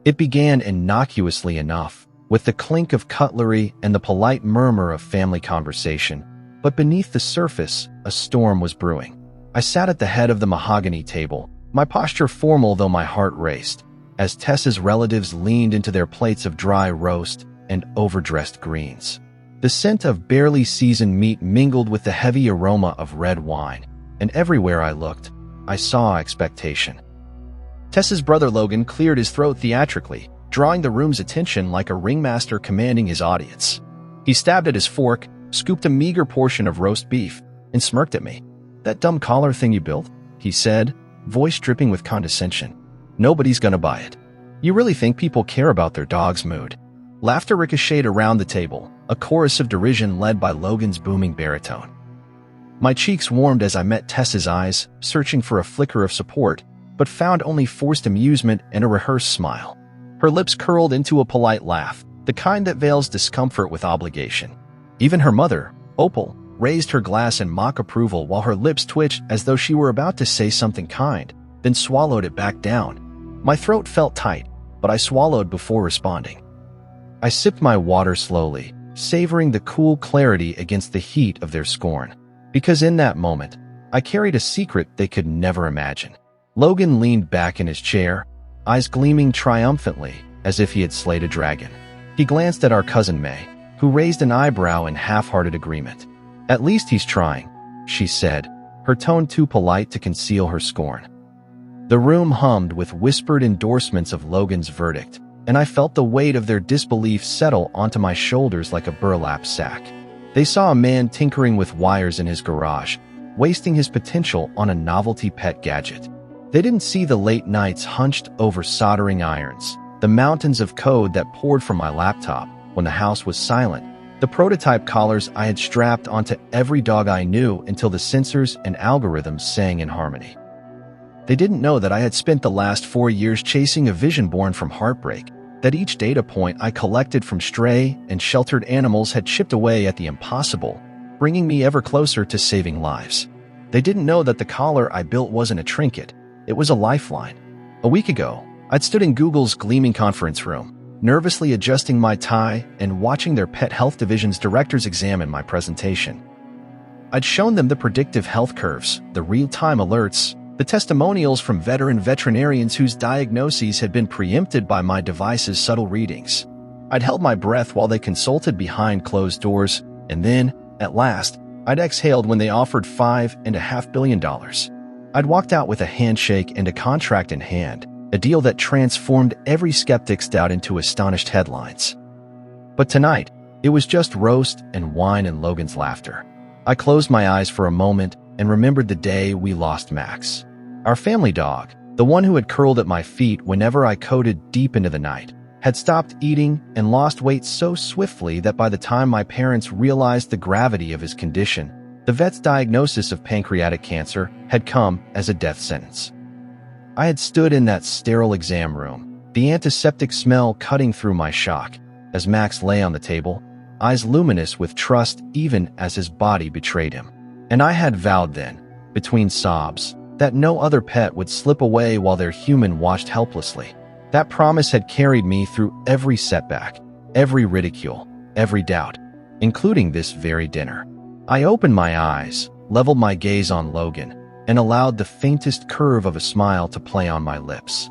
It began innocuously enough, with the clink of cutlery and the polite murmur of family conversation, but beneath the surface, a storm was brewing. I sat at the head of the mahogany table, my posture formal though my heart raced, as Tessa's relatives leaned into their plates of dry roast and overdressed greens. The scent of barely seasoned meat mingled with the heavy aroma of red wine, and everywhere I looked, I saw expectation. Tessa's brother Logan cleared his throat theatrically, drawing the room's attention like a ringmaster commanding his audience. He stabbed at his fork, scooped a meager portion of roast beef, and smirked at me. "That dumb collar thing you built?" he said, voice dripping with condescension. "Nobody's gonna buy it. You really think people care about their dog's mood?" Laughter ricocheted around the table, a chorus of derision led by Logan's booming baritone. My cheeks warmed as I met Tessa's eyes, searching for a flicker of support, but found only forced amusement and a rehearsed smile. Her lips curled into a polite laugh, the kind that veils discomfort with obligation. Even her mother, Opal, raised her glass in mock approval while her lips twitched as though she were about to say something kind, then swallowed it back down. My throat felt tight, but I swallowed before responding. I sipped my water slowly, savoring the cool clarity against the heat of their scorn. Because in that moment, I carried a secret they could never imagine. Logan leaned back in his chair, eyes gleaming triumphantly as if he had slayed a dragon. He glanced at our cousin May, who raised an eyebrow in half-hearted agreement. "At least he's trying," she said, her tone too polite to conceal her scorn. The room hummed with whispered endorsements of Logan's verdict, and I felt the weight of their disbelief settle onto my shoulders like a burlap sack. They saw a man tinkering with wires in his garage, wasting his potential on a novelty pet gadget. They didn't see the late nights hunched over soldering irons, the mountains of code that poured from my laptop when the house was silent, the prototype collars I had strapped onto every dog I knew until the sensors and algorithms sang in harmony. They didn't know that I had spent the last 4 years chasing a vision born from heartbreak, that each data point I collected from stray and sheltered animals had chipped away at the impossible, bringing me ever closer to saving lives. They didn't know that the collar I built wasn't a trinket, it was a lifeline. A week ago, I'd stood in Google's gleaming conference room, nervously adjusting my tie and watching their pet health division's directors examine my presentation. I'd shown them the predictive health curves, the real-time alerts, the testimonials from veteran veterinarians whose diagnoses had been preempted by my device's subtle readings. I'd held my breath while they consulted behind closed doors, and then, at last, I'd exhaled when they offered $5.5 billion. I'd walked out with a handshake and a contract in hand, a deal that transformed every skeptic's doubt into astonished headlines. But tonight, it was just roast and wine and Logan's laughter. I closed my eyes for a moment and remembered the day we lost Max. Our family dog, the one who had curled at my feet whenever I coded deep into the night, had stopped eating and lost weight so swiftly that by the time my parents realized the gravity of his condition, the vet's diagnosis of pancreatic cancer had come as a death sentence. I had stood in that sterile exam room, the antiseptic smell cutting through my shock, as Max lay on the table, eyes luminous with trust even as his body betrayed him. And I had vowed then, between sobs, that no other pet would slip away while their human watched helplessly. That promise had carried me through every setback, every ridicule, every doubt, including this very dinner. I opened my eyes, leveled my gaze on Logan, and allowed the faintest curve of a smile to play on my lips.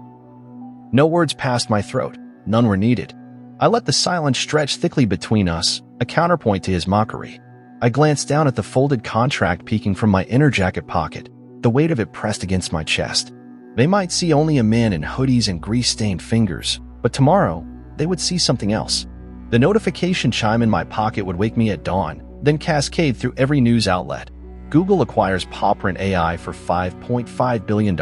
No words passed my throat, none were needed. I let the silence stretch thickly between us, a counterpoint to his mockery. I glanced down at the folded contract peeking from my inner jacket pocket, the weight of it pressed against my chest. They might see only a man in hoodies and grease-stained fingers, but tomorrow, they would see something else. The notification chime in my pocket would wake me at dawn, then cascade through every news outlet. Google acquires Pawprint AI for $5.5 billion.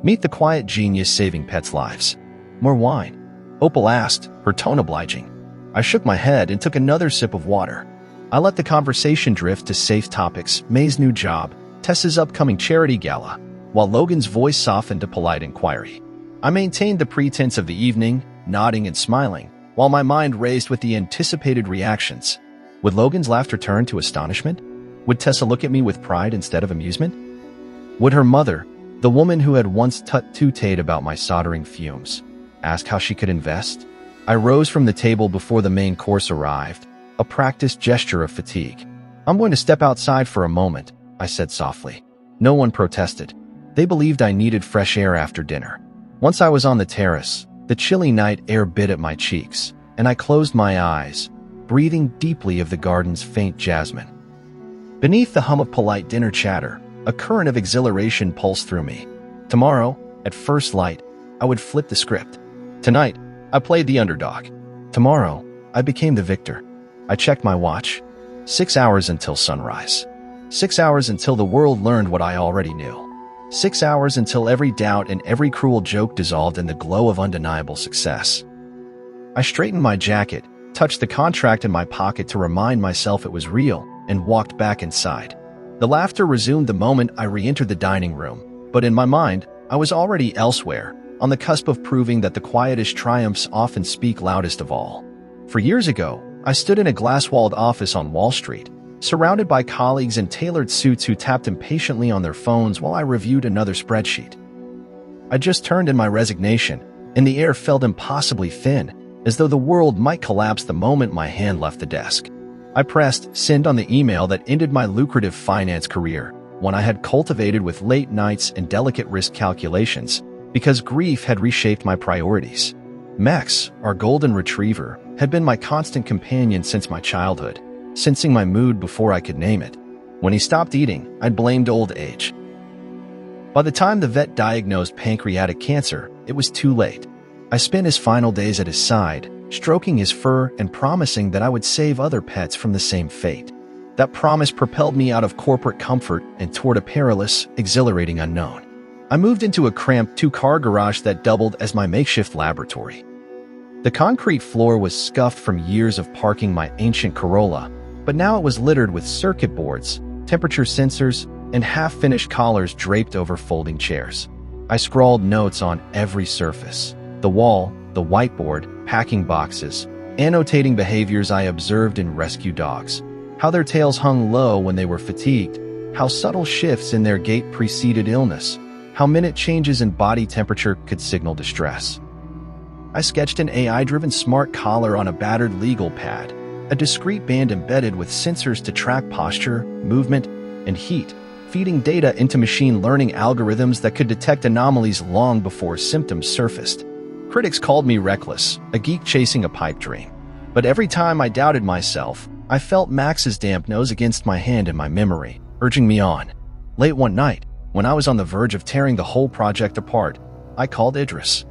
Meet the quiet genius saving pets' lives. More wine? Opal asked, her tone obliging. I shook my head and took another sip of water. I let the conversation drift to safe topics, May's new job, Tessa's upcoming charity gala, while Logan's voice softened to polite inquiry. I maintained the pretense of the evening, nodding and smiling, while my mind raced with the anticipated reactions. Would Logan's laughter turn to astonishment? Would Tessa look at me with pride instead of amusement? Would her mother, the woman who had once tut-tooted about my soldering fumes, ask how she could invest. I rose from the table before the main course arrived, a practiced gesture of fatigue. I'm going to step outside for a moment, I said softly. No one protested. They believed I needed fresh air after dinner. Once I was on the terrace, the chilly night air bit at my cheeks, and I closed my eyes, breathing deeply of the garden's faint jasmine. Beneath the hum of polite dinner chatter, a current of exhilaration pulsed through me. Tomorrow, at first light, I would flip the script. Tonight, I played the underdog. Tomorrow, I became the victor. I checked my watch. 6 hours until sunrise. 6 hours until the world learned what I already knew. 6 hours until every doubt and every cruel joke dissolved in the glow of undeniable success. I straightened my jacket, touched the contract in my pocket to remind myself it was real, and walked back inside. The laughter resumed the moment I re-entered the dining room, but in my mind, I was already elsewhere, on the cusp of proving that the quietest triumphs often speak loudest of all. For years ago, I stood in a glass-walled office on Wall Street, surrounded by colleagues in tailored suits who tapped impatiently on their phones while I reviewed another spreadsheet. I just turned in my resignation, and the air felt impossibly thin, as though the world might collapse the moment my hand left the desk. I pressed send on the email that ended my lucrative finance career, one I had cultivated with late nights and delicate risk calculations, because grief had reshaped my priorities. Max, our golden retriever, had been my constant companion since my childhood, sensing my mood before I could name it. When he stopped eating, I blamed old age. By the time the vet diagnosed pancreatic cancer, it was too late. I spent his final days at his side, stroking his fur and promising that I would save other pets from the same fate. That promise propelled me out of corporate comfort and toward a perilous, exhilarating unknown. I moved into a cramped two-car garage that doubled as my makeshift laboratory. The concrete floor was scuffed from years of parking my ancient Corolla, but now it was littered with circuit boards, temperature sensors, and half-finished collars draped over folding chairs. I scrawled notes on every surface: the wall, the whiteboard, packing boxes, annotating behaviors I observed in rescue dogs, how their tails hung low when they were fatigued, how subtle shifts in their gait preceded illness, how minute changes in body temperature could signal distress. I sketched an AI-driven smart collar on a battered legal pad, a discrete band embedded with sensors to track posture, movement, and heat, feeding data into machine learning algorithms that could detect anomalies long before symptoms surfaced. Critics called me reckless, a geek chasing a pipe dream. But every time I doubted myself, I felt Max's damp nose against my hand in my memory, urging me on. Late one night, when I was on the verge of tearing the whole project apart, I called Idris.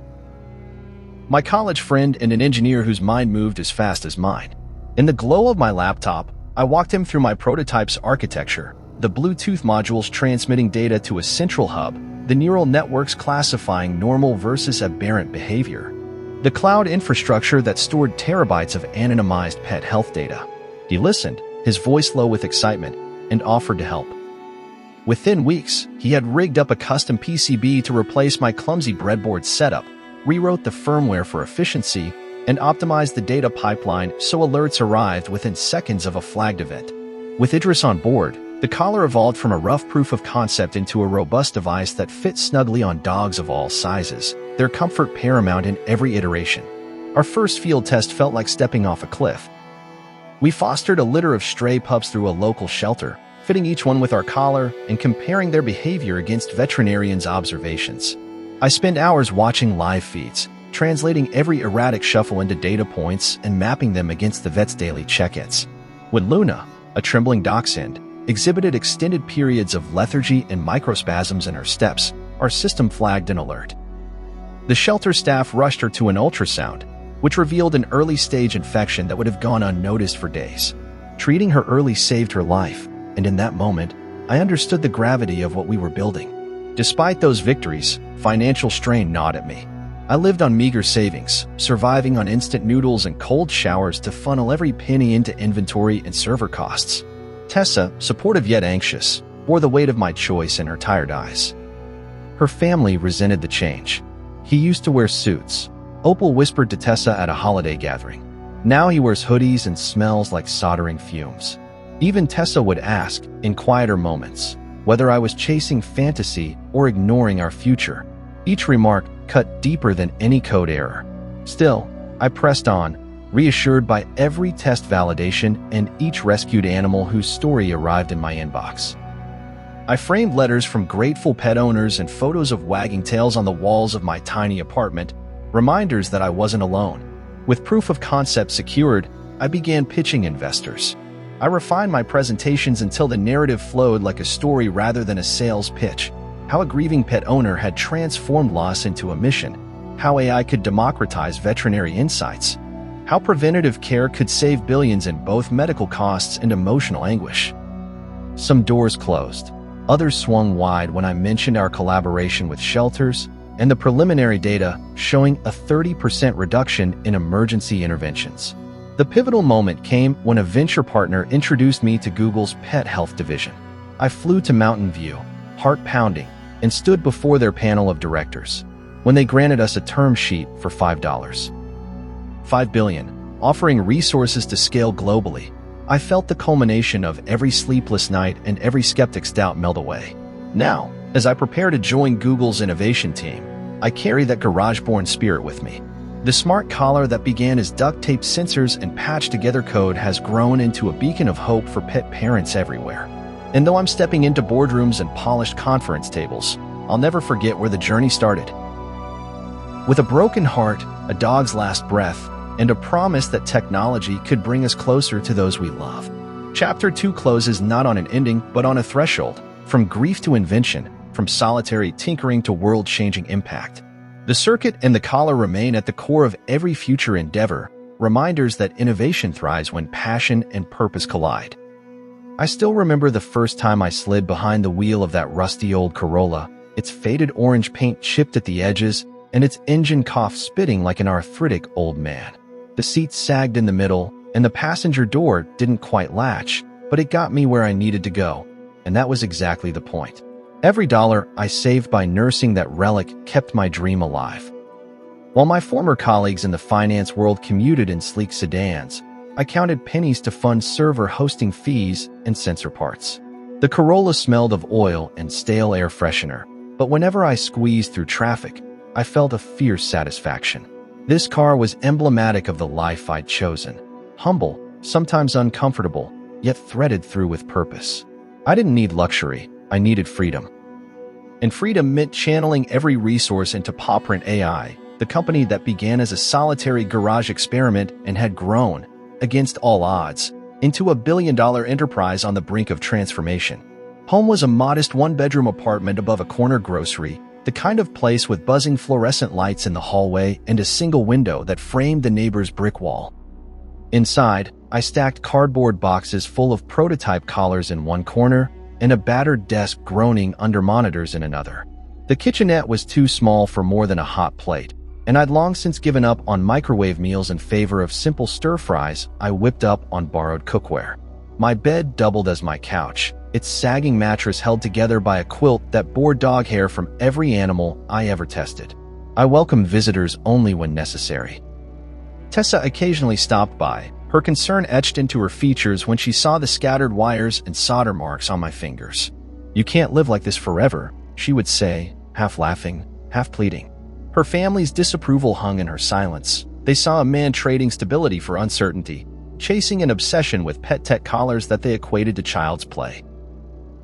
My college friend and an engineer whose mind moved as fast as mine. In the glow of my laptop, I walked him through my prototype's architecture, the Bluetooth modules transmitting data to a central hub, the neural networks classifying normal versus aberrant behavior, the cloud infrastructure that stored terabytes of anonymized pet health data. He listened, his voice low with excitement, and offered to help. Within weeks, he had rigged up a custom PCB to replace my clumsy breadboard setup, rewrote the firmware for efficiency, and optimized the data pipeline so alerts arrived within seconds of a flagged event. With Idris on board, the collar evolved from a rough proof of concept into a robust device that fits snugly on dogs of all sizes, their comfort paramount in every iteration. Our first field test felt like stepping off a cliff. We fostered a litter of stray pups through a local shelter, fitting each one with our collar and comparing their behavior against veterinarians' observations. I spent hours watching live feeds, translating every erratic shuffle into data points and mapping them against the vet's daily check-ins. When Luna, a trembling dachshund, exhibited extended periods of lethargy and microspasms in her steps, our system flagged an alert. The shelter staff rushed her to an ultrasound, which revealed an early-stage infection that would have gone unnoticed for days. Treating her early saved her life, and in that moment, I understood the gravity of what we were building. Despite those victories, financial strain gnawed at me. I lived on meager savings, surviving on instant noodles and cold showers to funnel every penny into inventory and server costs. Tessa, supportive yet anxious, bore the weight of my choice in her tired eyes. Her family resented the change. He used to wear suits, Opal whispered to Tessa at a holiday gathering. Now he wears hoodies and smells like soldering fumes. Even Tessa would ask, in quieter moments, whether I was chasing fantasy or ignoring our future. Each remark cut deeper than any code error. Still, I pressed on, reassured by every test validation and each rescued animal whose story arrived in my inbox. I framed letters from grateful pet owners and photos of wagging tails on the walls of my tiny apartment, reminders that I wasn't alone. With proof of concept secured, I began pitching investors. I refined my presentations until the narrative flowed like a story rather than a sales pitch. How a grieving pet owner had transformed loss into a mission. How AI could democratize veterinary insights. How preventative care could save billions in both medical costs and emotional anguish. Some doors closed. Others swung wide when I mentioned our collaboration with shelters and the preliminary data showing a 30% reduction in emergency interventions. The pivotal moment came when a venture partner introduced me to Google's pet health division. I flew to Mountain View, heart pounding, and stood before their panel of directors when they granted us a term sheet for $5 billion, offering resources to scale globally. I felt the culmination of every sleepless night and every skeptic's doubt melt away. Now, as I prepare to join Google's innovation team, I carry that garage-born spirit with me. The smart collar that began as duct tape sensors and patched-together code has grown into a beacon of hope for pet parents everywhere. And though I'm stepping into boardrooms and polished conference tables, I'll never forget where the journey started. With a broken heart, a dog's last breath, and a promise that technology could bring us closer to those we love. Chapter 2 closes not on an ending, but on a threshold, from grief to invention, from solitary tinkering to world-changing impact. The circuit and the collar remain at the core of every future endeavor, reminders that innovation thrives when passion and purpose collide. I still remember the first time I slid behind the wheel of that rusty old Corolla, its faded orange paint chipped at the edges, and its engine coughed spitting like an arthritic old man. The seat sagged in the middle, and the passenger door didn't quite latch, but it got me where I needed to go, and that was exactly the point. Every dollar I saved by nursing that relic kept my dream alive. While my former colleagues in the finance world commuted in sleek sedans, I counted pennies to fund server hosting fees and sensor parts. The Corolla smelled of oil and stale air freshener, but whenever I squeezed through traffic, I felt a fierce satisfaction. This car was emblematic of the life I'd chosen. Humble, sometimes uncomfortable, yet threaded through with purpose. I didn't need luxury, I needed freedom. And freedom meant channeling every resource into Pawprint AI, the company that began as a solitary garage experiment and had grown, against all odds, into a billion-dollar enterprise on the brink of transformation. Home was a modest one-bedroom apartment above a corner grocery, the kind of place with buzzing fluorescent lights in the hallway and a single window that framed the neighbor's brick wall. Inside, I stacked cardboard boxes full of prototype collars in one corner and a battered desk groaning under monitors in another. The kitchenette was too small for more than a hot plate, and I'd long since given up on microwave meals in favor of simple stir-fries I whipped up on borrowed cookware. My bed doubled as my couch, its sagging mattress held together by a quilt that bore dog hair from every animal I ever tested. I welcomed visitors only when necessary. Tessa occasionally stopped by, her concern etched into her features when she saw the scattered wires and solder marks on my fingers. "You can't live like this forever," she would say, half laughing, half pleading. Her family's disapproval hung in her silence. They saw a man trading stability for uncertainty, chasing an obsession with pet tech collars that they equated to child's play.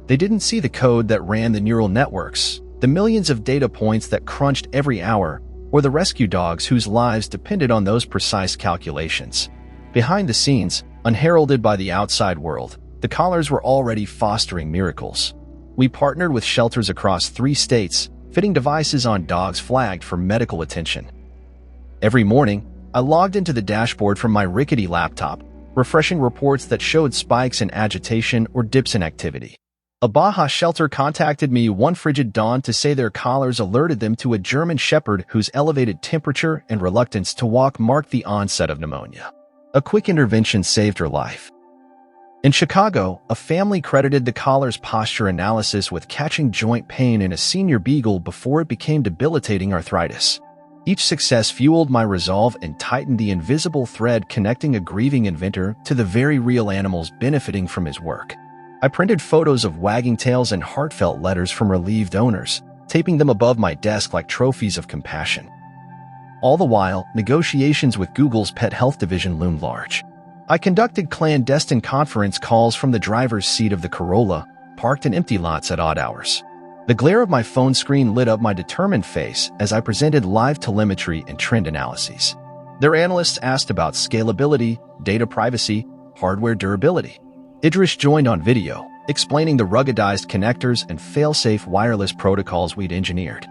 They didn't see the code that ran the neural networks, the millions of data points that crunched every hour, or the rescue dogs whose lives depended on those precise calculations. Behind the scenes, unheralded by the outside world, the collars were already fostering miracles. We partnered with shelters across 3 states, fitting devices on dogs flagged for medical attention. Every morning, I logged into the dashboard from my rickety laptop, refreshing reports that showed spikes in agitation or dips in activity. A Baja shelter contacted me one frigid dawn to say their collars alerted them to a German shepherd whose elevated temperature and reluctance to walk marked the onset of pneumonia. A quick intervention saved her life. In Chicago, a family credited the collar's posture analysis with catching joint pain in a senior beagle before it became debilitating arthritis. Each success fueled my resolve and tightened the invisible thread connecting a grieving inventor to the very real animals benefiting from his work. I printed photos of wagging tails and heartfelt letters from relieved owners, taping them above my desk like trophies of compassion. All the while, negotiations with Google's pet health division loomed large. I conducted clandestine conference calls from the driver's seat of the Corolla, parked in empty lots at odd hours. The glare of my phone screen lit up my determined face as I presented live telemetry and trend analyses. Their analysts asked about scalability, data privacy, hardware durability. Idris joined on video, explaining the ruggedized connectors and fail-safe wireless protocols we'd engineered.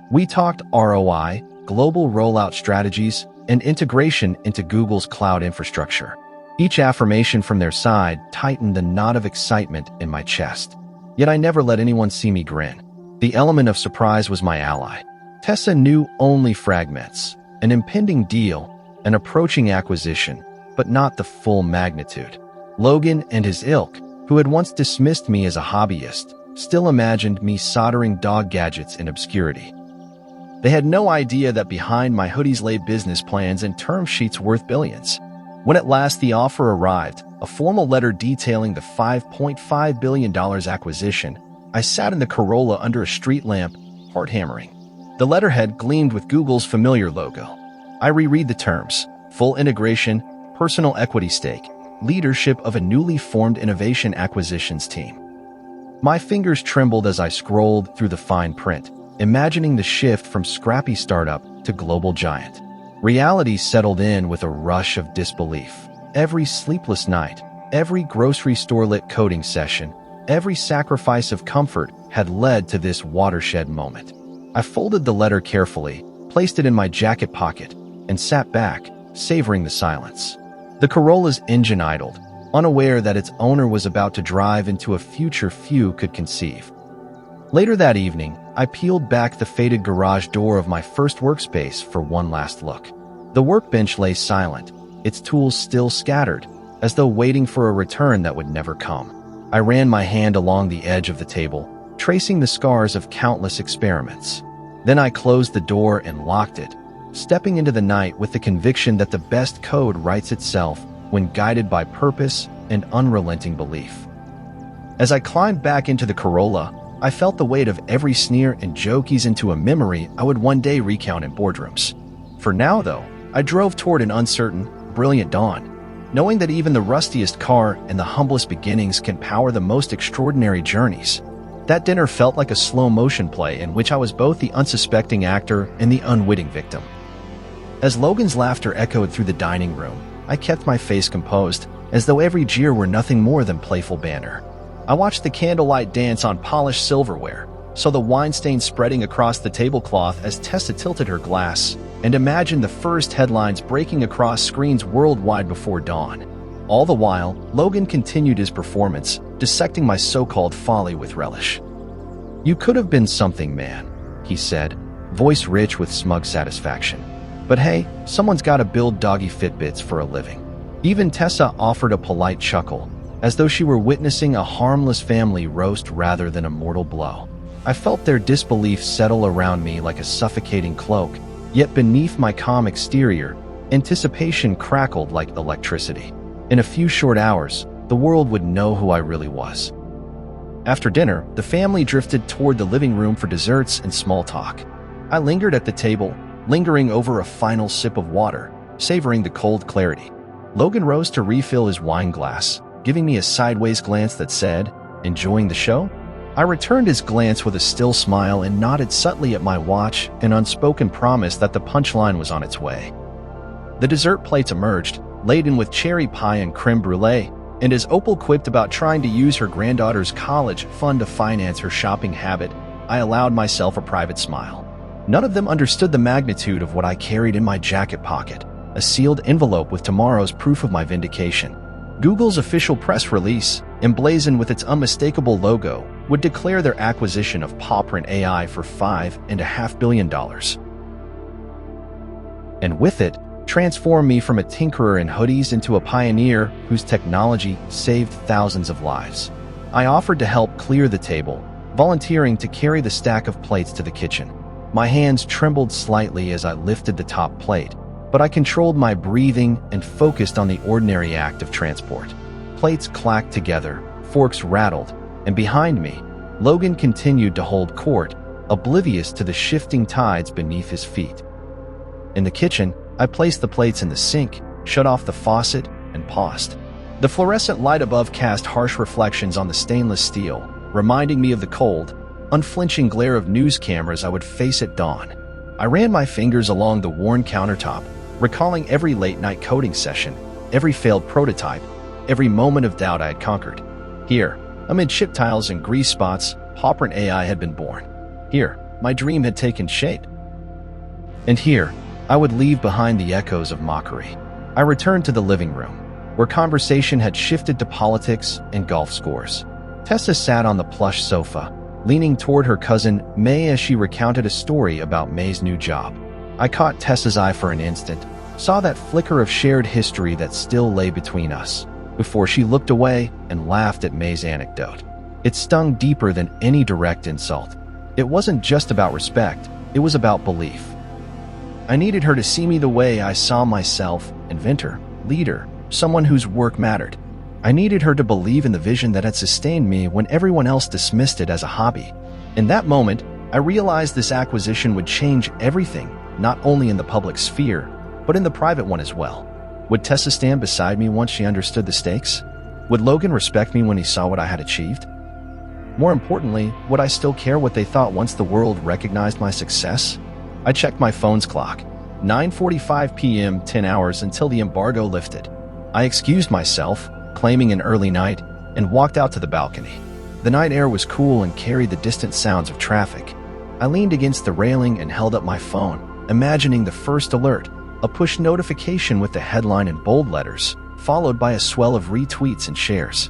We talked ROI, global rollout strategies, and integration into Google's cloud infrastructure. Each affirmation from their side tightened the knot of excitement in my chest. Yet I never let anyone see me grin. The element of surprise was my ally. Tessa knew only fragments, an impending deal, an approaching acquisition, but not the full magnitude. Logan and his ilk, who had once dismissed me as a hobbyist, still imagined me soldering dog gadgets in obscurity. They had no idea that behind my hoodies lay business plans and term sheets worth billions. When at last the offer arrived, a formal letter detailing the $5.5 billion acquisition, I sat in the Corolla under a street lamp, heart hammering. The letterhead gleamed with Google's familiar logo. I reread the terms: full integration, personal equity stake, leadership of a newly formed innovation acquisitions team. My fingers trembled as I scrolled through the fine print, imagining the shift from scrappy startup to global giant. Reality settled in with a rush of disbelief. Every sleepless night, every grocery store-lit coding session, every sacrifice of comfort had led to this watershed moment. I folded the letter carefully, placed it in my jacket pocket, and sat back, savoring the silence. The Corolla's engine idled, unaware that its owner was about to drive into a future few could conceive. Later that evening, I peeled back the faded garage door of my first workspace for one last look. The workbench lay silent, its tools still scattered, as though waiting for a return that would never come. I ran my hand along the edge of the table, tracing the scars of countless experiments. Then I closed the door and locked it, stepping into the night with the conviction that the best code writes itself when guided by purpose and unrelenting belief. As I climbed back into the Corolla, I felt the weight of every sneer and joke ease into a memory I would one day recount in boardrooms. For now, though, I drove toward an uncertain, brilliant dawn, knowing that even the rustiest car and the humblest beginnings can power the most extraordinary journeys. That dinner felt like a slow-motion play in which I was both the unsuspecting actor and the unwitting victim. As Logan's laughter echoed through the dining room, I kept my face composed, as though every jeer were nothing more than playful banter. I watched the candlelight dance on polished silverware, saw the wine stain spreading across the tablecloth as Tessa tilted her glass, and imagined the first headlines breaking across screens worldwide before dawn. All the while, Logan continued his performance, dissecting my so-called folly with relish. "You could have been something, man," he said, voice rich with smug satisfaction. "But hey, someone's got to build doggy Fitbits for a living." Even Tessa offered a polite chuckle, as though she were witnessing a harmless family roast rather than a mortal blow. I felt their disbelief settle around me like a suffocating cloak, yet beneath my calm exterior, anticipation crackled like electricity. In a few short hours, the world would know who I really was. After dinner, the family drifted toward the living room for desserts and small talk. I lingered at the table, lingering over a final sip of water, savoring the cold clarity. Logan rose to refill his wine glass, giving me a sideways glance that said, "Enjoying the show?" I returned his glance with a still smile and nodded subtly at my watch, an unspoken promise that the punchline was on its way. The dessert plates emerged, laden with cherry pie and creme brulee, and as Opal quipped about trying to use her granddaughter's college fund to finance her shopping habit, I allowed myself a private smile. None of them understood the magnitude of what I carried in my jacket pocket, a sealed envelope with tomorrow's proof of my vindication. Google's official press release, emblazoned with its unmistakable logo, would declare their acquisition of PawPrint AI for $5.5 billion. And with it, transform me from a tinkerer in hoodies into a pioneer whose technology saved thousands of lives. I offered to help clear the table, volunteering to carry the stack of plates to the kitchen. My hands trembled slightly as I lifted the top plate, but I controlled my breathing and focused on the ordinary act of transport. Plates clacked together, forks rattled, and behind me, Logan continued to hold court, oblivious to the shifting tides beneath his feet. In the kitchen, I placed the plates in the sink, shut off the faucet, and paused. The fluorescent light above cast harsh reflections on the stainless steel, reminding me of the cold, unflinching glare of news cameras I would face at dawn. I ran my fingers along the worn countertop, recalling every late-night coding session, every failed prototype, every moment of doubt I had conquered. Here, amid chip tiles and grease spots, Popprent AI had been born. Here, my dream had taken shape. And here, I would leave behind the echoes of mockery. I returned to the living room, where conversation had shifted to politics and golf scores. Tessa sat on the plush sofa, leaning toward her cousin May as she recounted a story about May's new job. I caught Tessa's eye for an instant, saw that flicker of shared history that still lay between us, before she looked away and laughed at May's anecdote. It stung deeper than any direct insult. It wasn't just about respect, it was about belief. I needed her to see me the way I saw myself, inventor, leader, someone whose work mattered. I needed her to believe in the vision that had sustained me when everyone else dismissed it as a hobby. In that moment, I realized this acquisition would change everything, not only in the public sphere, but in the private one as well. Would Tessa stand beside me once she understood the stakes? Would Logan respect me when he saw what I had achieved? More importantly, would I still care what they thought once the world recognized my success? I checked my phone's clock. 9:45 p.m., 10 hours until the embargo lifted. I excused myself, claiming an early night, and walked out to the balcony. The night air was cool and carried the distant sounds of traffic. I leaned against the railing and held up my phone, imagining the first alert, a push notification with the headline in bold letters, followed by a swell of retweets and shares.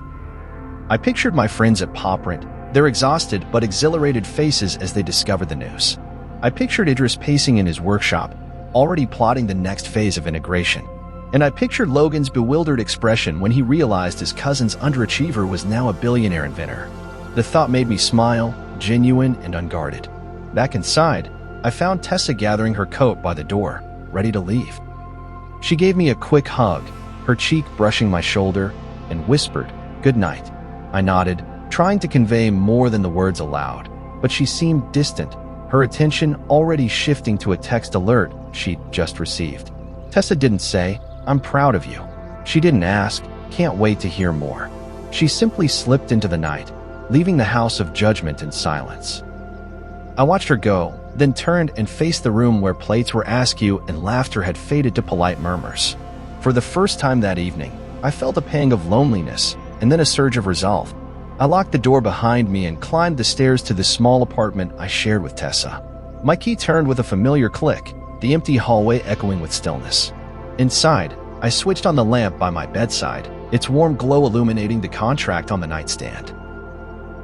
I pictured my friends at Popprent, their exhausted but exhilarated faces as they discovered the news. I pictured Idris pacing in his workshop, already plotting the next phase of integration. And I pictured Logan's bewildered expression when he realized his cousin's underachiever was now a billionaire inventor. The thought made me smile, genuine and unguarded. Back inside, I found Tessa gathering her coat by the door, ready to leave. She gave me a quick hug, her cheek brushing my shoulder, and whispered, "Good night." I nodded, trying to convey more than the words aloud, but she seemed distant, her attention already shifting to a text alert she'd just received. Tessa didn't say, "I'm proud of you." She didn't ask, "Can't wait to hear more." She simply slipped into the night, leaving the house of judgment in silence. I watched her go, then turned and faced the room where plates were askew and laughter had faded to polite murmurs. For the first time that evening, I felt a pang of loneliness and then a surge of resolve. I locked the door behind me and climbed the stairs to the small apartment I shared with Tessa. My key turned with a familiar click, the empty hallway echoing with stillness. Inside, I switched on the lamp by my bedside, its warm glow illuminating the contract on the nightstand.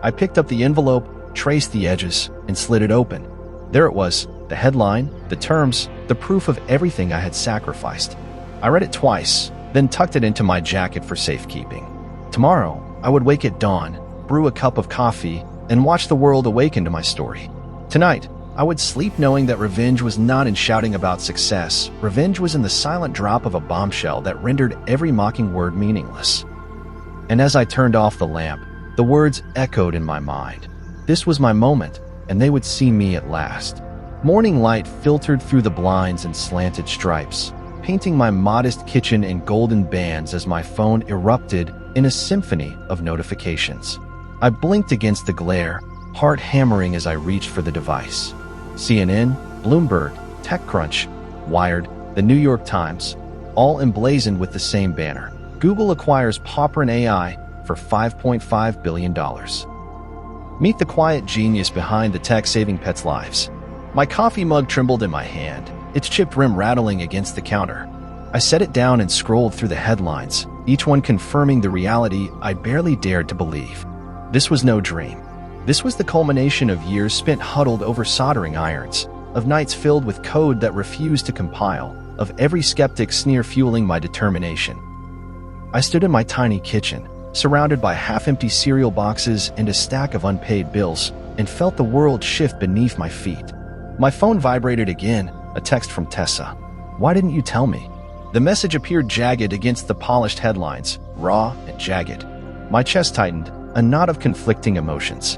I picked up the envelope, traced the edges, and slid it open. There it was, the headline, the terms, the proof of everything I had sacrificed. I read it twice, then tucked it into my jacket for safekeeping. Tomorrow, I would wake at dawn, brew a cup of coffee, and watch the world awaken to my story. Tonight, I would sleep knowing that revenge was not in shouting about success. Revenge was in the silent drop of a bombshell that rendered every mocking word meaningless. And as I turned off the lamp, the words echoed in my mind. This was my moment, and they would see me at last. Morning light filtered through the blinds in slanted stripes, painting my modest kitchen in golden bands as my phone erupted in a symphony of notifications. I blinked against the glare, heart hammering as I reached for the device. CNN, Bloomberg, TechCrunch, Wired, the New York Times, all emblazoned with the same banner. Google acquires Popprent AI for $5.5 billion. Meet the quiet genius behind the tech saving pets' lives. My coffee mug trembled in my hand, its chipped rim rattling against the counter. I set it down and scrolled through the headlines, each one confirming the reality I barely dared to believe. This was no dream. This was the culmination of years spent huddled over soldering irons, of nights filled with code that refused to compile, of every skeptic sneer fueling my determination. I stood in my tiny kitchen, surrounded by half-empty cereal boxes and a stack of unpaid bills, and felt the world shift beneath my feet. My phone vibrated again, a text from Tessa. "Why didn't you tell me?" The message appeared jagged against the polished headlines, raw and jagged. My chest tightened, a knot of conflicting emotions.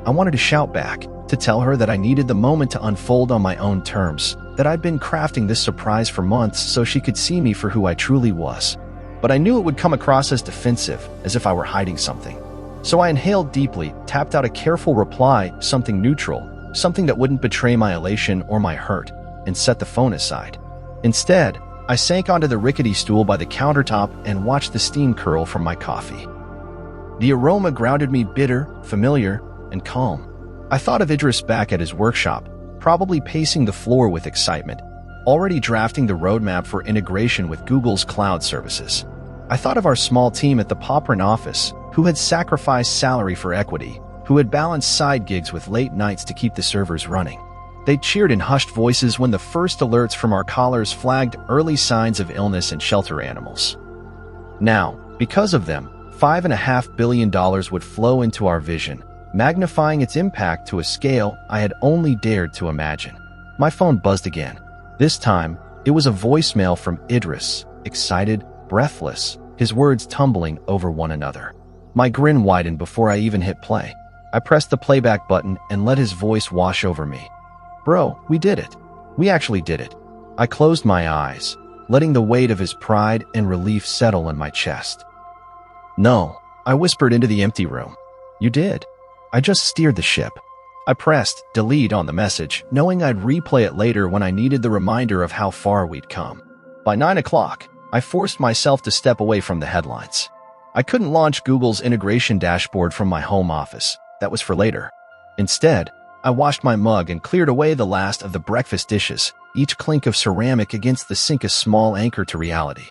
I wanted to shout back, to to tell her that I needed the moment to unfold on my own terms, that I'd been crafting this surprise for months so she could see me for who I truly was. But I knew it would come across as defensive, as if I were hiding something. So I inhaled deeply, tapped out a careful reply, something neutral, something that wouldn't betray my elation or my hurt, and set the phone aside. Instead, I sank onto the rickety stool by the countertop and watched the steam curl from my coffee. The aroma grounded me bitter, familiar, and calm. I thought of Idris back at his workshop, probably pacing the floor with excitement, already drafting the roadmap for integration with Google's cloud services. I thought of our small team at the Poprin office, who had sacrificed salary for equity, who had balanced side gigs with late nights to keep the servers running. They cheered in hushed voices when the first alerts from our callers flagged early signs of illness in shelter animals. Now, because of them, $5.5 billion would flow into our vision, magnifying its impact to a scale I had only dared to imagine. My phone buzzed again. This time, it was a voicemail from Idris, excited, breathless, his words tumbling over one another. My grin widened before I even hit play. I pressed the playback button and let his voice wash over me. "Bro, we did it. We actually did it." I closed my eyes, letting the weight of his pride and relief settle in my chest. "No," I whispered into the empty room. "You did. I just steered the ship." I pressed delete on the message, knowing I'd replay it later when I needed the reminder of how far we'd come. By 9 o'clock, I forced myself to step away from the headlines. I couldn't launch Google's integration dashboard from my home office. That was for later. Instead, I washed my mug and cleared away the last of the breakfast dishes, each clink of ceramic against the sink a small anchor to reality.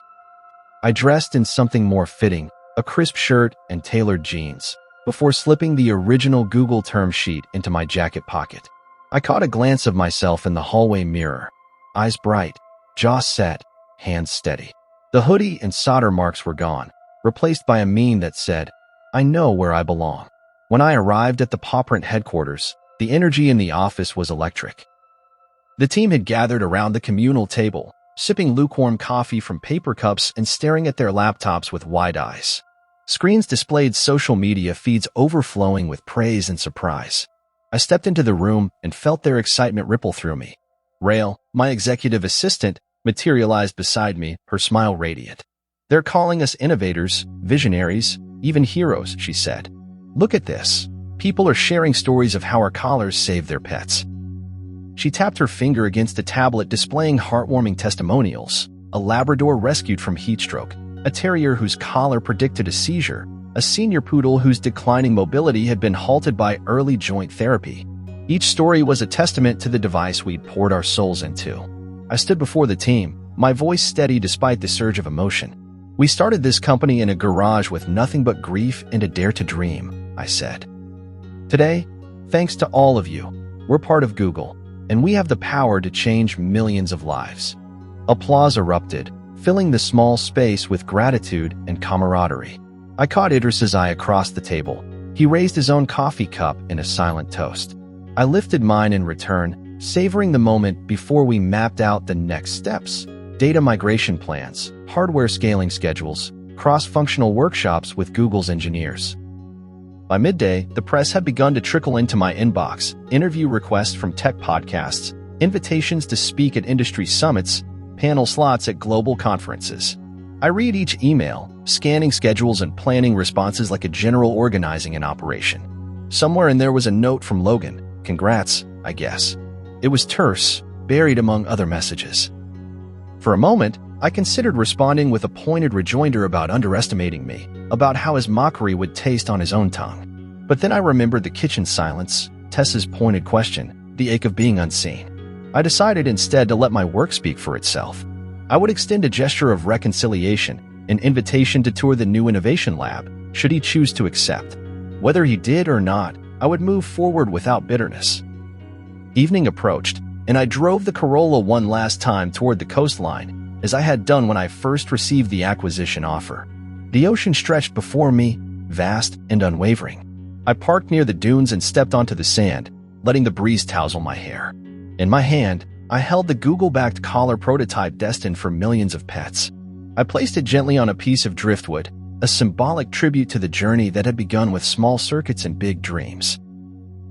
I dressed in something more fitting, a crisp shirt and tailored jeans, before slipping the original Google term sheet into my jacket pocket. I caught a glance of myself in the hallway mirror, eyes bright, jaw set, hands steady. The hoodie and solder marks were gone, replaced by a meme that said, "I know where I belong." When I arrived at the Poprin headquarters, the energy in the office was electric. The team had gathered around the communal table, sipping lukewarm coffee from paper cups and staring at their laptops with wide eyes. Screens displayed social media feeds overflowing with praise and surprise. I stepped into the room and felt their excitement ripple through me. Rael, my executive assistant, materialized beside me, her smile radiant. "They're calling us innovators, visionaries, even heroes," she said. "Look at this. People are sharing stories of how our collars saved their pets." She tapped her finger against a tablet displaying heartwarming testimonials: a Labrador rescued from heatstroke, a terrier whose collar predicted a seizure, a senior poodle whose declining mobility had been halted by early joint therapy. Each story was a testament to the device we'd poured our souls into. I stood before the team, my voice steady despite the surge of emotion. "We started this company in a garage with nothing but grief and a dare to dream," I said. "Today, thanks to all of you, we're part of Google, and we have the power to change millions of lives." Applause erupted, filling the small space with gratitude and camaraderie. I caught Idris's eye across the table. He raised his own coffee cup in a silent toast. I lifted mine in return, savoring the moment before we mapped out the next steps: data migration plans, hardware scaling schedules, cross-functional workshops with Google's engineers. By midday, the press had begun to trickle into my inbox: interview requests from tech podcasts, invitations to speak at industry summits, panel slots at global conferences. I read each email, scanning schedules and planning responses like a general organizing an operation. Somewhere in there was a note from Logan. "Congrats, I guess." It was terse, buried among other messages. For a moment, I considered responding with a pointed rejoinder about underestimating me, about how his mockery would taste on his own tongue. But then I remembered the kitchen silence, Tessa's pointed question, the ache of being unseen. I decided instead to let my work speak for itself. I would extend a gesture of reconciliation, an invitation to tour the new innovation lab, should he choose to accept. Whether he did or not, I would move forward without bitterness. Evening approached, and I drove the Corolla one last time toward the coastline, as I had done when I first received the acquisition offer. The ocean stretched before me, vast and unwavering. I parked near the dunes and stepped onto the sand, letting the breeze tousle my hair. In my hand, I held the Google-backed collar prototype destined for millions of pets. I placed it gently on a piece of driftwood, a symbolic tribute to the journey that had begun with small circuits and big dreams.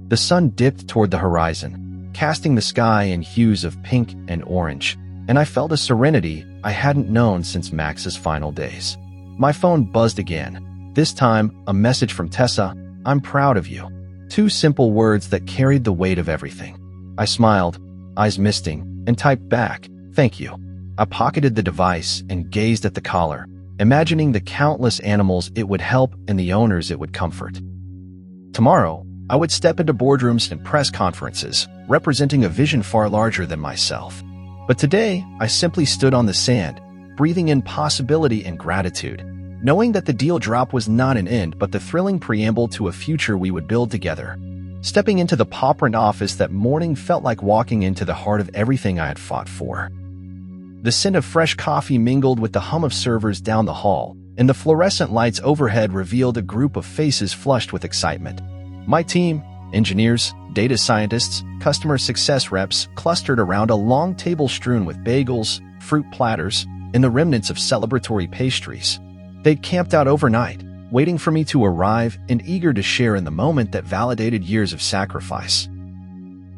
The sun dipped toward the horizon, casting the sky in hues of pink and orange, and I felt a serenity I hadn't known since Max's final days. My phone buzzed again. This time, a message from Tessa. "I'm proud of you." Two simple words that carried the weight of everything. I smiled, eyes misting, and typed back, "Thank you." I pocketed the device and gazed at the collar, imagining the countless animals it would help and the owners it would comfort. Tomorrow, I would step into boardrooms and press conferences, representing a vision far larger than myself. But today, I simply stood on the sand, breathing in possibility and gratitude, knowing that the deal drop was not an end but the thrilling preamble to a future we would build together. Stepping into the Popprint office that morning felt like walking into the heart of everything I had fought for. The scent of fresh coffee mingled with the hum of servers down the hall, and the fluorescent lights overhead revealed a group of faces flushed with excitement. My team, engineers, data scientists, customer success reps, clustered around a long table strewn with bagels, fruit platters, and the remnants of celebratory pastries. They'd camped out overnight, waiting for me to arrive and eager to share in the moment that validated years of sacrifice.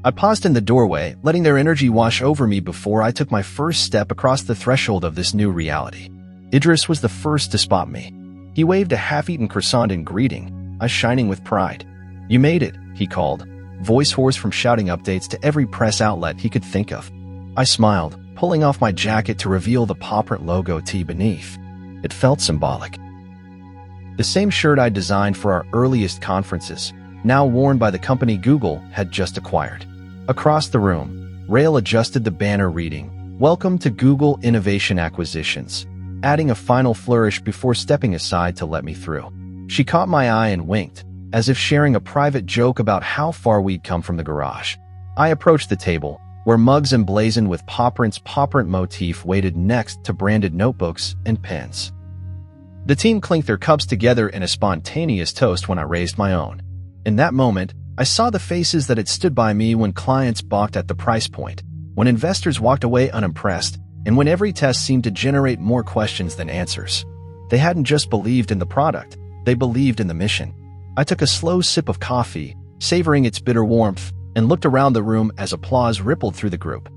I paused in the doorway, letting their energy wash over me before I took my first step across the threshold of this new reality. Idris was the first to spot me. He waved a half-eaten croissant in greeting, eyes shining with pride. "You made it," he called, voice hoarse from shouting updates to every press outlet he could think of. I smiled, pulling off my jacket to reveal the Popprint logo tee beneath. It felt symbolic. The same shirt I designed for our earliest conferences, now worn by the company Google had just acquired. Across the room, Rael adjusted the banner reading, "Welcome to Google Innovation Acquisitions," adding a final flourish before stepping aside to let me through. She caught my eye and winked, as if sharing a private joke about how far we'd come from the garage. I approached the table, where mugs emblazoned with Popprint's Popprint motif waited next to branded notebooks and pens. The team clinked their cups together in a spontaneous toast when I raised my own. In that moment, I saw the faces that had stood by me when clients balked at the price point, when investors walked away unimpressed, and when every test seemed to generate more questions than answers. They hadn't just believed in the product, they believed in the mission. I took a slow sip of coffee, savoring its bitter warmth, and looked around the room as applause rippled through the group.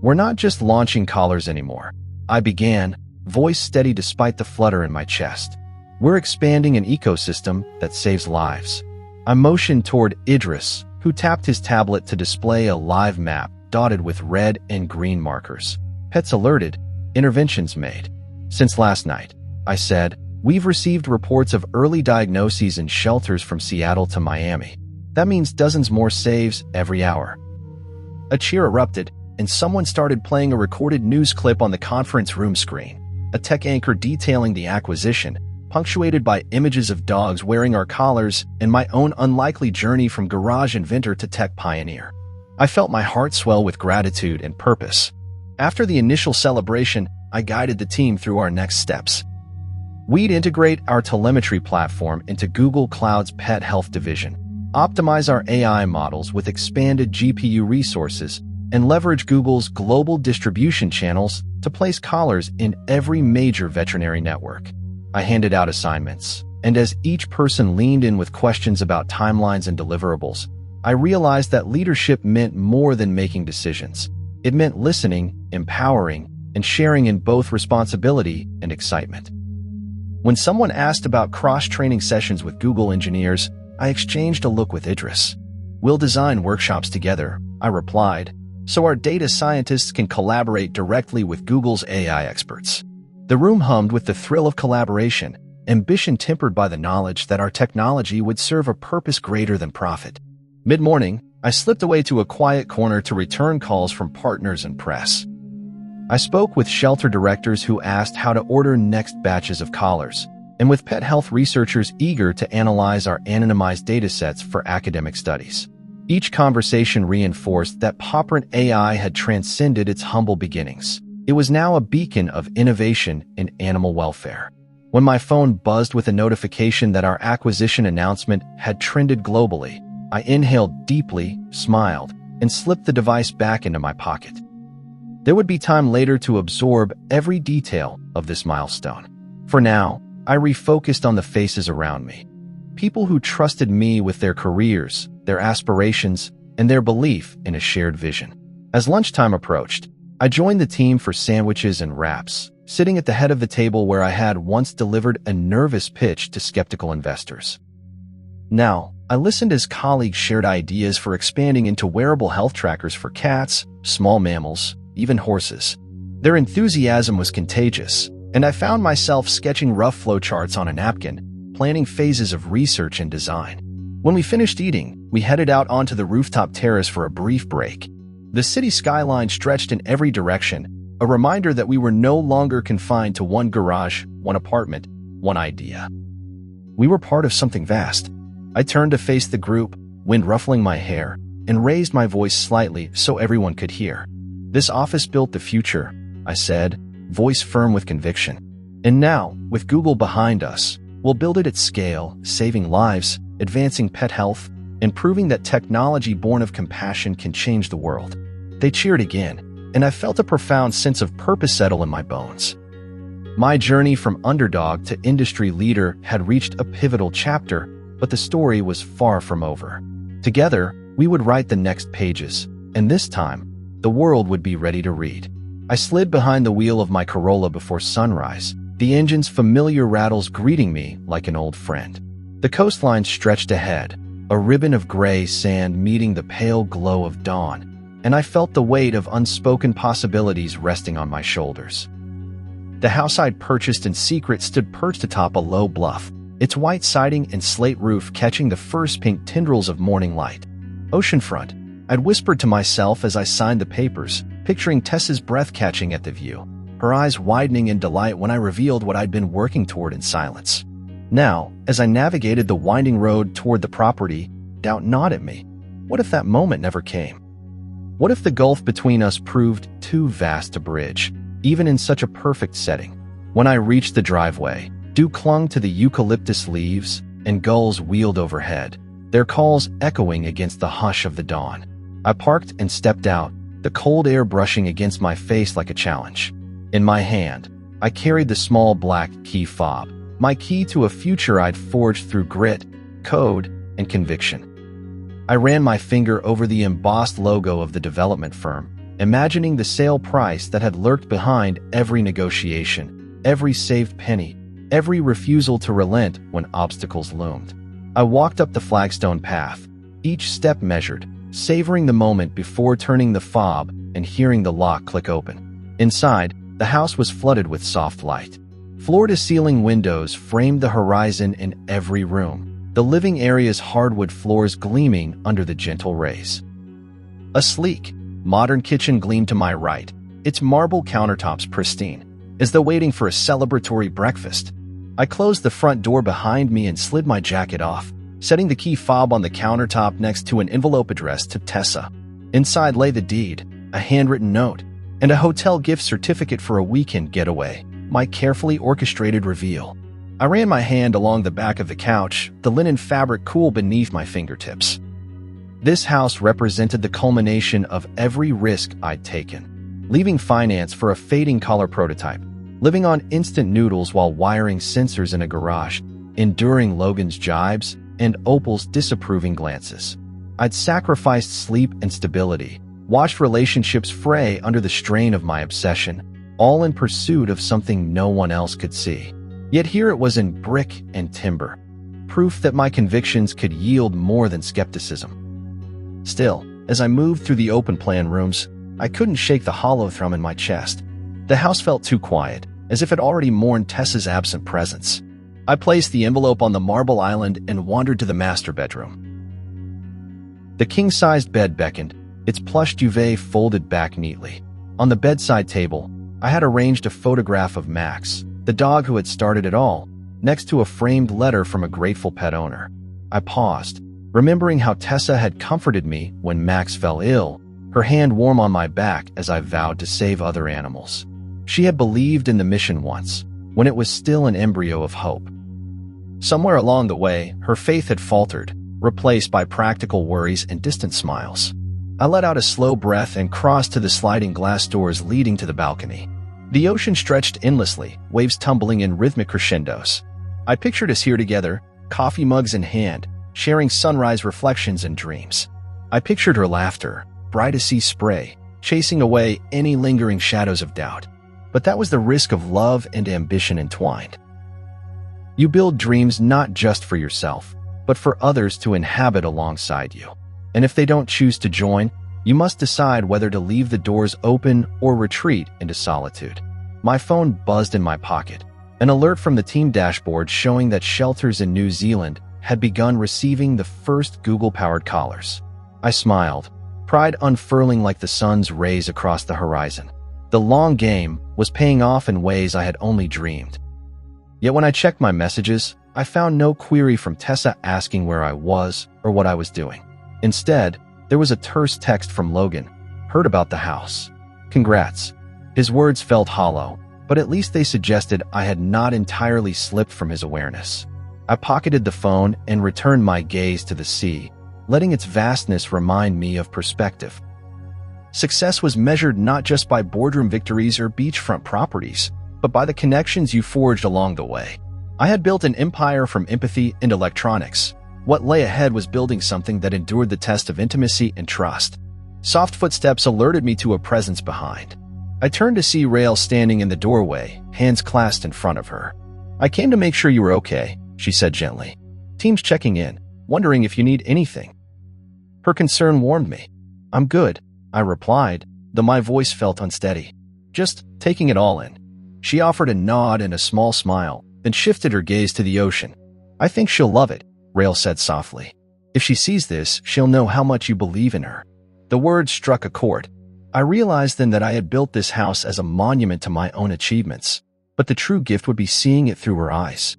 "We're not just launching collars anymore," I began, voice steady despite the flutter in my chest. "We're expanding an ecosystem that saves lives." I motioned toward Idris, who tapped his tablet to display a live map dotted with red and green markers. "Pets alerted, interventions made. Since last night," I said, "we've received reports of early diagnoses in shelters from Seattle to Miami. That means dozens more saves every hour." A cheer erupted, and someone started playing a recorded news clip on the conference room screen, a tech anchor detailing the acquisition, punctuated by images of dogs wearing our collars and my own unlikely journey from garage inventor to tech pioneer. I felt my heart swell with gratitude and purpose. After the initial celebration, I guided the team through our next steps. We'd integrate our telemetry platform into Google Cloud's pet health division, optimize our AI models with expanded GPU resources, and leverage Google's global distribution channels to place collars in every major veterinary network. I handed out assignments, and as each person leaned in with questions about timelines and deliverables, I realized that leadership meant more than making decisions. It meant listening, empowering, and sharing in both responsibility and excitement. When someone asked about cross-training sessions with Google engineers, I exchanged a look with Idris. "We'll design workshops together," I replied, "so our data scientists can collaborate directly with Google's AI experts." The room hummed with the thrill of collaboration, ambition tempered by the knowledge that our technology would serve a purpose greater than profit. Mid-morning, I slipped away to a quiet corner to return calls from partners and press. I spoke with shelter directors who asked how to order next batches of collars, and with pet health researchers eager to analyze our anonymized datasets for academic studies. Each conversation reinforced that Popprint AI had transcended its humble beginnings. It was now a beacon of innovation in animal welfare. When my phone buzzed with a notification that our acquisition announcement had trended globally, I inhaled deeply, smiled, and slipped the device back into my pocket. There would be time later to absorb every detail of this milestone. For now, I refocused on the faces around me. People who trusted me with their careers, their aspirations, and their belief in a shared vision. As lunchtime approached, I joined the team for sandwiches and wraps, sitting at the head of the table where I had once delivered a nervous pitch to skeptical investors. Now, I listened as colleagues shared ideas for expanding into wearable health trackers for cats, small mammals, even horses. Their enthusiasm was contagious, and I found myself sketching rough flowcharts on a napkin, planning phases of research and design. When we finished eating, we headed out onto the rooftop terrace for a brief break. The city skyline stretched in every direction, a reminder that we were no longer confined to one garage, one apartment, one idea. We were part of something vast. I turned to face the group, wind ruffling my hair, and raised my voice slightly so everyone could hear. "This office built the future," I said, voice firm with conviction. "And now, with Google behind us, we'll build it at scale, saving lives, advancing pet health, and proving that technology born of compassion can change the world." They cheered again, and I felt a profound sense of purpose settle in my bones. My journey from underdog to industry leader had reached a pivotal chapter, but the story was far from over. Together, we would write the next pages, and this time, the world would be ready to read. I slid behind the wheel of my Corolla before sunrise, the engine's familiar rattles greeting me like an old friend. The coastline stretched ahead, a ribbon of gray sand meeting the pale glow of dawn, and I felt the weight of unspoken possibilities resting on my shoulders. The house I'd purchased in secret stood perched atop a low bluff, its white siding and slate roof catching the first pink tendrils of morning light. Oceanfront, I'd whispered to myself as I signed the papers, picturing Tessa's breath catching at the view, her eyes widening in delight when I revealed what I'd been working toward in silence. Now, as I navigated the winding road toward the property, doubt gnawed at me. What if that moment never came? What if the gulf between us proved too vast to bridge, even in such a perfect setting? When I reached the driveway, dew clung to the eucalyptus leaves, and gulls wheeled overhead, their calls echoing against the hush of the dawn. I parked and stepped out, the cold air brushing against my face like a challenge. In my hand, I carried the small black key fob, my key to a future I'd forged through grit, code, and conviction. I ran my finger over the embossed logo of the development firm, imagining the sale price that had lurked behind every negotiation, every saved penny, every refusal to relent when obstacles loomed. I walked up the flagstone path, each step measured, savoring the moment before turning the fob and hearing the lock click open. Inside, the house was flooded with soft light. Floor-to-ceiling windows framed the horizon in every room, the living area's hardwood floors gleaming under the gentle rays. A sleek, modern kitchen gleamed to my right, its marble countertops pristine, as though waiting for a celebratory breakfast. I closed the front door behind me and slid my jacket off, setting the key fob on the countertop next to an envelope addressed to Tessa. Inside lay the deed, a handwritten note, and a hotel gift certificate for a weekend getaway, my carefully orchestrated reveal. I ran my hand along the back of the couch, the linen fabric cool beneath my fingertips. This house represented the culmination of every risk I'd taken, leaving finance for a fading collar prototype, living on instant noodles while wiring sensors in a garage, enduring Logan's jibes and Opal's disapproving glances. I'd sacrificed sleep and stability, watched relationships fray under the strain of my obsession, all in pursuit of something no one else could see. Yet here it was in brick and timber, proof that my convictions could yield more than skepticism. Still, as I moved through the open-plan rooms, I couldn't shake the hollow thrum in my chest. The house felt too quiet, as if it already mourned Tessa's absent presence. I placed the envelope on the marble island and wandered to the master bedroom. The king-sized bed beckoned, its plush duvet folded back neatly. On the bedside table, I had arranged a photograph of Max, the dog who had started it all, next to a framed letter from a grateful pet owner. I paused, remembering how Tessa had comforted me when Max fell ill, her hand warm on my back as I vowed to save other animals. She had believed in the mission once, when it was still an embryo of hope. Somewhere along the way, her faith had faltered, replaced by practical worries and distant smiles. I let out a slow breath and crossed to the sliding glass doors leading to the balcony. The ocean stretched endlessly, waves tumbling in rhythmic crescendos. I pictured us here together, coffee mugs in hand, sharing sunrise reflections and dreams. I pictured her laughter, bright as sea spray, chasing away any lingering shadows of doubt. But that was the risk of love and ambition entwined. You build dreams not just for yourself, but for others to inhabit alongside you. And if they don't choose to join, you must decide whether to leave the doors open or retreat into solitude. My phone buzzed in my pocket, an alert from the team dashboard showing that shelters in New Zealand had begun receiving the first Google-powered collars. I smiled, pride unfurling like the sun's rays across the horizon. The long game was paying off in ways I had only dreamed. Yet when I checked my messages, I found no query from Tessa asking where I was or what I was doing. Instead, there was a terse text from Logan. Heard about the house. Congrats. His words felt hollow, but at least they suggested I had not entirely slipped from his awareness. I pocketed the phone and returned my gaze to the sea, letting its vastness remind me of perspective. Success was measured not just by boardroom victories or beachfront properties, but by the connections you forged along the way. I had built an empire from empathy and electronics. What lay ahead was building something that endured the test of intimacy and trust. Soft footsteps alerted me to a presence behind. I turned to see Rael standing in the doorway, hands clasped in front of her. "I came to make sure you were okay," she said gently. "Team's checking in, wondering if you need anything." Her concern warmed me. "I'm good," I replied, though my voice felt unsteady. "Just taking it all in." She offered a nod and a small smile, then shifted her gaze to the ocean. "I think she'll love it," Rael said softly. "If she sees this, she'll know how much you believe in her." The words struck a chord. I realized then that I had built this house as a monument to my own achievements, but the true gift would be seeing it through her eyes.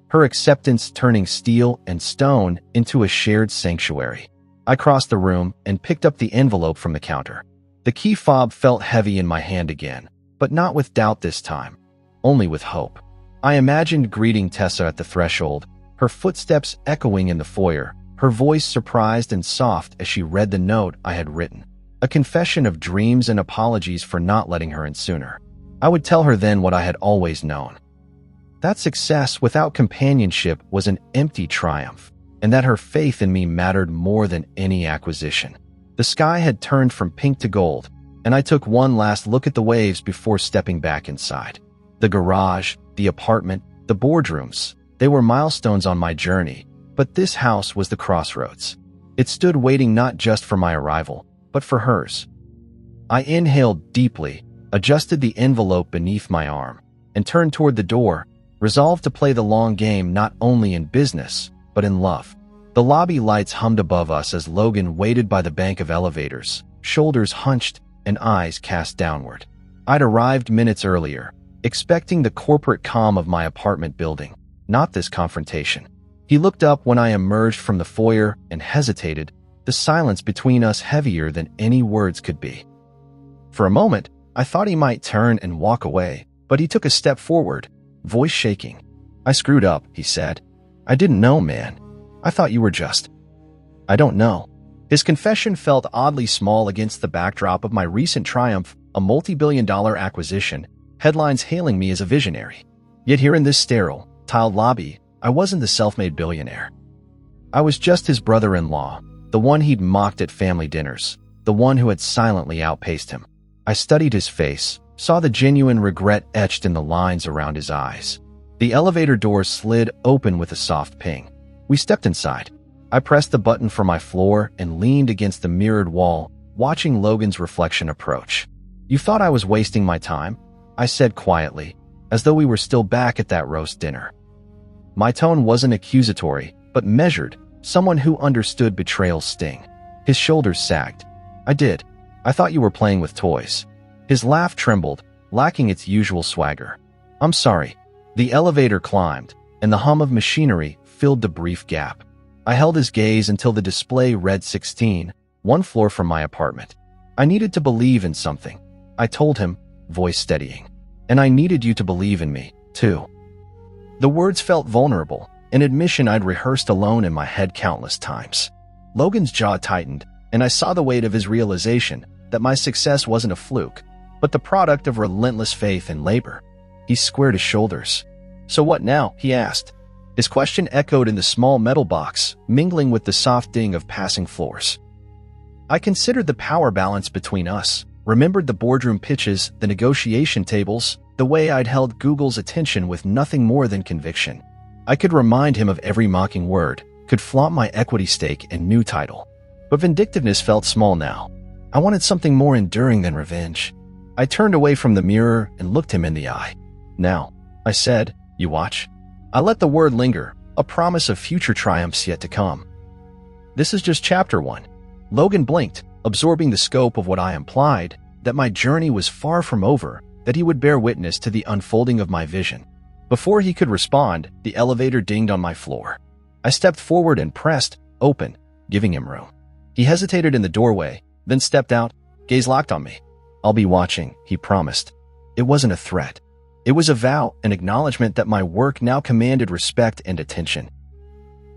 Her acceptance turning steel and stone into a shared sanctuary. I crossed the room and picked up the envelope from the counter. The key fob felt heavy in my hand again, but not with doubt this time, only with hope. I imagined greeting Tessa at the threshold, her footsteps echoing in the foyer, her voice surprised and soft as she read the note I had written. A confession of dreams and apologies for not letting her in sooner. I would tell her then what I had always known. That success without companionship was an empty triumph, and that her faith in me mattered more than any acquisition. The sky had turned from pink to gold, and I took one last look at the waves before stepping back inside. The garage, the apartment, the boardrooms, they were milestones on my journey, but this house was the crossroads. It stood waiting not just for my arrival, but for hers. I inhaled deeply, adjusted the envelope beneath my arm, and turned toward the door, resolved to play the long game not only in business, but in love. The lobby lights hummed above us as Logan waited by the bank of elevators, shoulders hunched and eyes cast downward. I'd arrived minutes earlier, expecting the corporate calm of my apartment building, not this confrontation. He looked up when I emerged from the foyer and hesitated, the silence between us heavier than any words could be. For a moment, I thought he might turn and walk away, but he took a step forward, voice shaking. "I screwed up," he said. "I didn't know, man. I thought you were just—" "I don't know." His confession felt oddly small against the backdrop of my recent triumph, a multi-billion-dollar acquisition, headlines hailing me as a visionary. Yet here in this sterile, tiled lobby, I wasn't the self-made billionaire. I was just his brother-in-law, the one he'd mocked at family dinners, the one who had silently outpaced him. I studied his face, saw the genuine regret etched in the lines around his eyes. The elevator door slid open with a soft ping. We stepped inside. I pressed the button for my floor and leaned against the mirrored wall, watching Logan's reflection approach. "You thought I was wasting my time?" I said quietly, as though we were still back at that roast dinner. My tone wasn't accusatory, but measured, someone who understood betrayal's sting. His shoulders sagged. "I did. I thought you were playing with toys." His laugh trembled, lacking its usual swagger. "I'm sorry." The elevator climbed, and the hum of machinery filled the brief gap. I held his gaze until the display read 16, one floor from my apartment. "I needed to believe in something," I told him, voice steadying. "And I needed you to believe in me, too." The words felt vulnerable, an admission I'd rehearsed alone in my head countless times. Logan's jaw tightened, and I saw the weight of his realization that my success wasn't a fluke, but the product of relentless faith and labor. He squared his shoulders. "So what now?" he asked. His question echoed in the small metal box, mingling with the soft ding of passing floors. I considered the power balance between us, remembered the boardroom pitches, the negotiation tables, the way I'd held Google's attention with nothing more than conviction. I could remind him of every mocking word, could flaunt my equity stake and new title. But vindictiveness felt small now. I wanted something more enduring than revenge. I turned away from the mirror and looked him in the eye. "Now," I said, "you watch." I let the word linger, a promise of future triumphs yet to come. "This is just chapter 1. Logan blinked, absorbing the scope of what I implied, that my journey was far from over, that he would bear witness to the unfolding of my vision. Before he could respond, the elevator dinged on my floor. I stepped forward and pressed open, giving him room. He hesitated in the doorway, then stepped out, gaze locked on me. "I'll be watching," he promised. It wasn't a threat. It was a vow, an acknowledgement that my work now commanded respect and attention.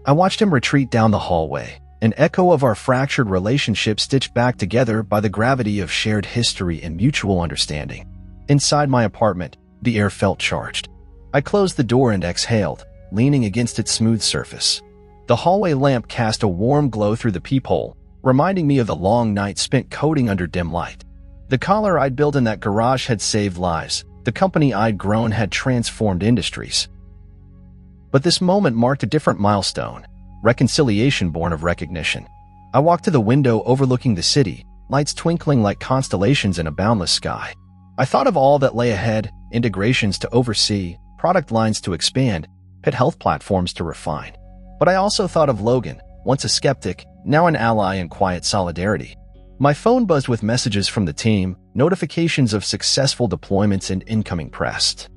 I watched him retreat down the hallway, an echo of our fractured relationship stitched back together by the gravity of shared history and mutual understanding. Inside my apartment, the air felt charged. I closed the door and exhaled, leaning against its smooth surface. The hallway lamp cast a warm glow through the peephole, reminding me of the long night spent coding under dim light. The collar I'd built in that garage had saved lives. The company I'd grown had transformed industries. But this moment marked a different milestone, reconciliation born of recognition. I walked to the window overlooking the city, lights twinkling like constellations in a boundless sky. I thought of all that lay ahead, integrations to oversee, product lines to expand, pet health platforms to refine. But I also thought of Logan, once a skeptic, now an ally in quiet solidarity. My phone buzzed with messages from the team, notifications of successful deployments and incoming press.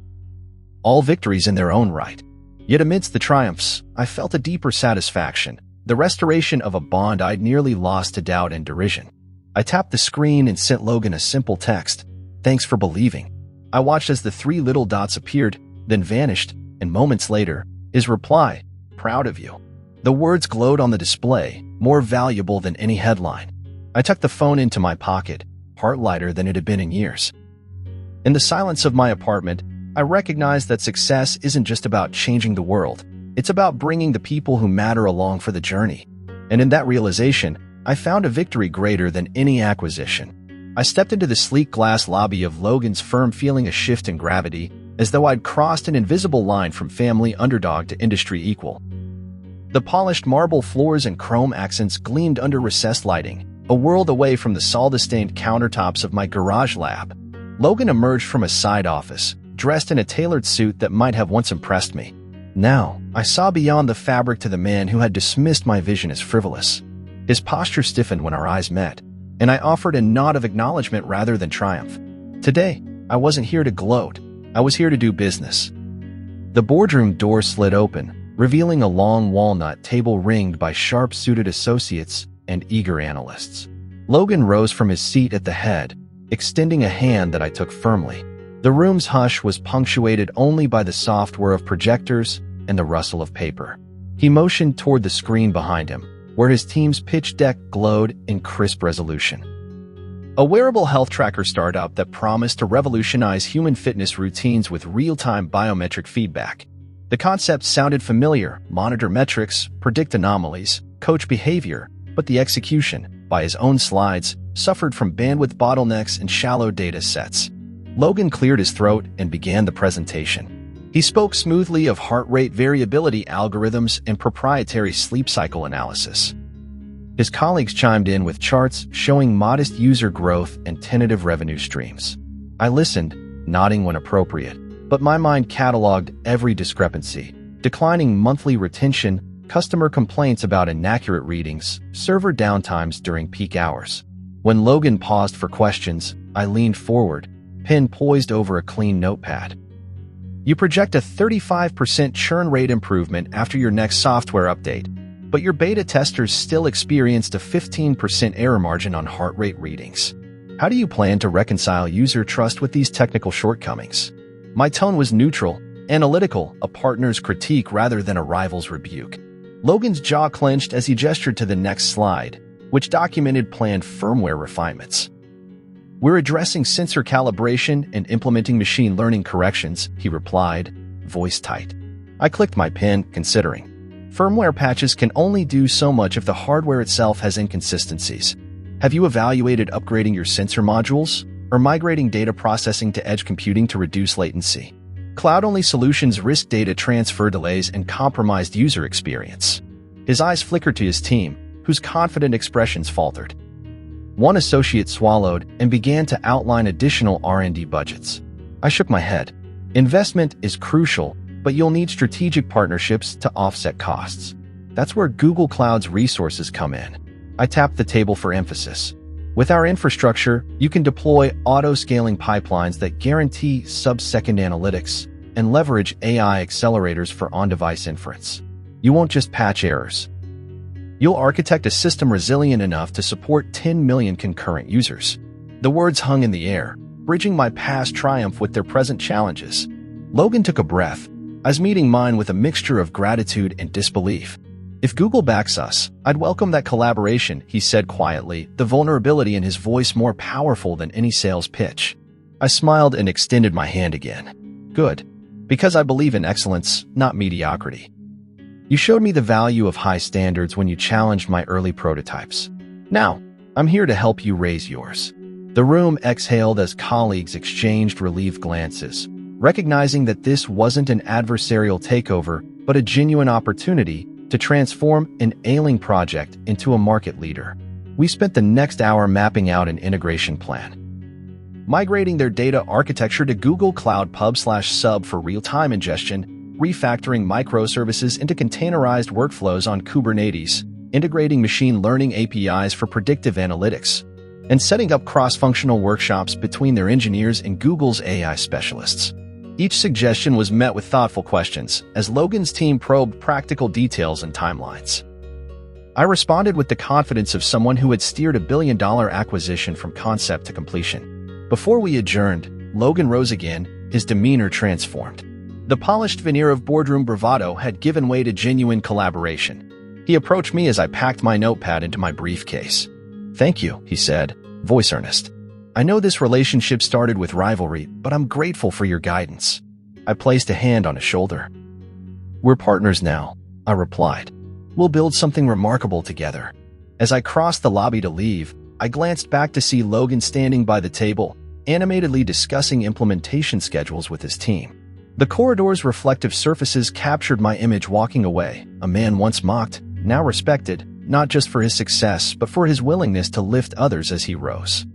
All victories in their own right. Yet amidst the triumphs, I felt a deeper satisfaction, the restoration of a bond I'd nearly lost to doubt and derision. I tapped the screen and sent Logan a simple text, "Thanks for believing." I watched as the 3 little dots appeared, then vanished, and moments later, his reply, "Proud of you." The words glowed on the display, more valuable than any headline. I tucked the phone into my pocket, heart lighter than it had been in years. In the silence of my apartment, I recognized that success isn't just about changing the world. It's about bringing the people who matter along for the journey. And in that realization, I found a victory greater than any acquisition. I stepped into the sleek glass lobby of Logan's firm, feeling a shift in gravity, as though I'd crossed an invisible line from family underdog to industry equal. The polished marble floors and chrome accents gleamed under recessed lighting, a world away from the sawdust-stained countertops of my garage lab. Logan emerged from a side office, dressed in a tailored suit that might have once impressed me. Now, I saw beyond the fabric to the man who had dismissed my vision as frivolous. His posture stiffened when our eyes met, and I offered a nod of acknowledgement rather than triumph. Today, I wasn't here to gloat. I was here to do business. The boardroom door slid open, revealing a long walnut table ringed by sharp-suited associates and eager analysts. Logan rose from his seat at the head, extending a hand that I took firmly. The room's hush was punctuated only by the soft whir of projectors and the rustle of paper. He motioned toward the screen behind him, where his team's pitch deck glowed in crisp resolution. A wearable health tracker startup that promised to revolutionize human fitness routines with real-time biometric feedback. The concept sounded familiar: monitor metrics, predict anomalies, coach behavior, but the execution, by his own slides, suffered from bandwidth bottlenecks and shallow data sets. Logan cleared his throat and began the presentation. He spoke smoothly of heart rate variability algorithms and proprietary sleep cycle analysis. His colleagues chimed in with charts showing modest user growth and tentative revenue streams. I listened, nodding when appropriate, but my mind cataloged every discrepancy: declining monthly retention, customer complaints about inaccurate readings, server downtimes during peak hours. When Logan paused for questions, I leaned forward, pen poised over a clean notepad. "You project a 35% churn rate improvement after your next software update, but your beta testers still experienced a 15% error margin on heart rate readings. How do you plan to reconcile user trust with these technical shortcomings?" My tone was neutral, analytical, a partner's critique rather than a rival's rebuke. Logan's jaw clenched as he gestured to the next slide, which documented planned firmware refinements. "We're addressing sensor calibration and implementing machine learning corrections," he replied, voice tight. I clicked my pen, considering. Firmware patches can only do so much if the hardware itself has inconsistencies. Have you evaluated upgrading your sensor modules or migrating data processing to edge computing to reduce latency? Cloud-only solutions risk data transfer delays and compromised user experience. His eyes flickered to his team, whose confident expressions faltered. One associate swallowed and began to outline additional R&D budgets. I shook my head. Investment is crucial, but you'll need strategic partnerships to offset costs. That's where Google Cloud's resources come in. I tapped the table for emphasis. With our infrastructure, you can deploy auto-scaling pipelines that guarantee sub-second analytics and leverage AI accelerators for on-device inference. You won't just patch errors. You'll architect a system resilient enough to support 10 million concurrent users. The words hung in the air, bridging my past triumph with their present challenges. Logan took a breath. I was meeting mine with a mixture of gratitude and disbelief. If Google backs us, I'd welcome that collaboration, he said quietly, the vulnerability in his voice more powerful than any sales pitch. I smiled and extended my hand again. Good. Because I believe in excellence, not mediocrity. You showed me the value of high standards when you challenged my early prototypes. Now, I'm here to help you raise yours. The room exhaled as colleagues exchanged relieved glances, recognizing that this wasn't an adversarial takeover, but a genuine opportunity to transform an ailing project into a market leader. We spent the next hour mapping out an integration plan. Migrating their data architecture to Google Cloud Pub/Sub for real-time ingestion, refactoring microservices into containerized workflows on Kubernetes, integrating machine learning APIs for predictive analytics, and setting up cross-functional workshops between their engineers and Google's AI specialists. Each suggestion was met with thoughtful questions, as Logan's team probed practical details and timelines. I responded with the confidence of someone who had steered a billion-dollar acquisition from concept to completion. Before we adjourned, Logan rose again, his demeanor transformed. The polished veneer of boardroom bravado had given way to genuine collaboration. He approached me as I packed my notepad into my briefcase. "Thank you," he said, voice earnest. "I know this relationship started with rivalry, but I'm grateful for your guidance." I placed a hand on his shoulder. "We're partners now," I replied. "We'll build something remarkable together." As I crossed the lobby to leave, I glanced back to see Logan standing by the table, animatedly discussing implementation schedules with his team. The corridor's reflective surfaces captured my image walking away, a man once mocked, now respected, not just for his success, but for his willingness to lift others as he rose.